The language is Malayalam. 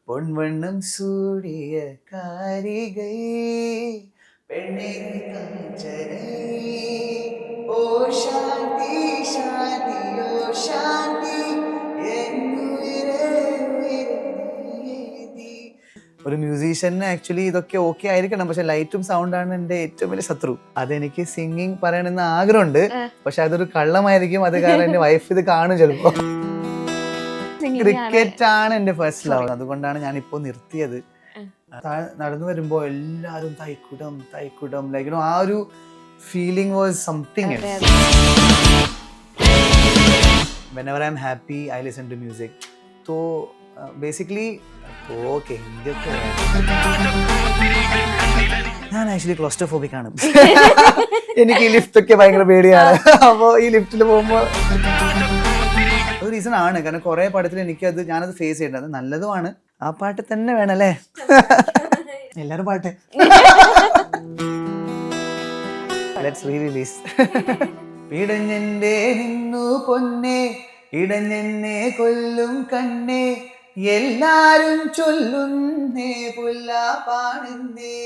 പൊൻവണ്ണം സൂടിയ കാരികൈ പെണ്ണേ നീ കാഞ്ചനൈ ഓ ശാന്തി ശാന്തി ഓ ശാന്തി എന്നുയിരേ ഉയിരേ നീ. ഒരു മ്യൂസീഷ്യന് ആക്ച്വലി ഇതൊക്കെ ഓക്കെ ആയിരിക്കണം, പക്ഷെ ലൈറ്റും സൗണ്ടാണ് എൻ്റെ ഏറ്റവും വലിയ ശത്രു. അതെനിക്ക് സിംഗിങ് പറയണമെന്ന് ആഗ്രഹമുണ്ട്, പക്ഷെ അതൊരു കള്ളമായിരിക്കും. അത് കാരണം എൻ്റെ വൈഫ് ഇത് കാണും ചിലപ്പോ. ക്രിക്കറ്റ് ആണ് എൻ്റെ ഫസ്റ്റ് ലവ്, അതുകൊണ്ടാണ് ഞാൻ ഇപ്പോൾ നിർത്തിയത്. നടന്നു വരുമ്പോ എല്ലാരും തൈക്കുടം ലൈക്ക് ആ ഒരു feeling was something else. Whenever I'm happy, I listen to music. So basically okay, ഞാൻ ആക്ച്വലി ക്ലോസ്ട്രോഫോബിക് ആണ്. എനിക്ക് ഈ ലിഫ്റ്റ് ഒക്കെ ഭയങ്കര പേടിയാണ്. അപ്പോൾ ഈ ലിഫ്റ്റിൽ പോകുമ്പോൾ ഒരു റീസൺ ആണ്, കാരണം കുറെ പടത്തിൽ എനിക്കത് ഞാനത് ഫേസ് ചെയ്യേണ്ടത്. അത് നല്ലതുമാണ്. ആ പാട്ട് തന്നെ വേണല്ലേ, എല്ലാരും പാട്ട്. Let's re-release. പിടഞ്ഞെന്റെ നിന്നു പൊന്നെ ഇടഞ്ഞെന്നെ കൊല്ലും കണ്ണേ എല്ലാരും ചൊല്ലുന്നേ പുല്ലാപ്പാണെന്നേ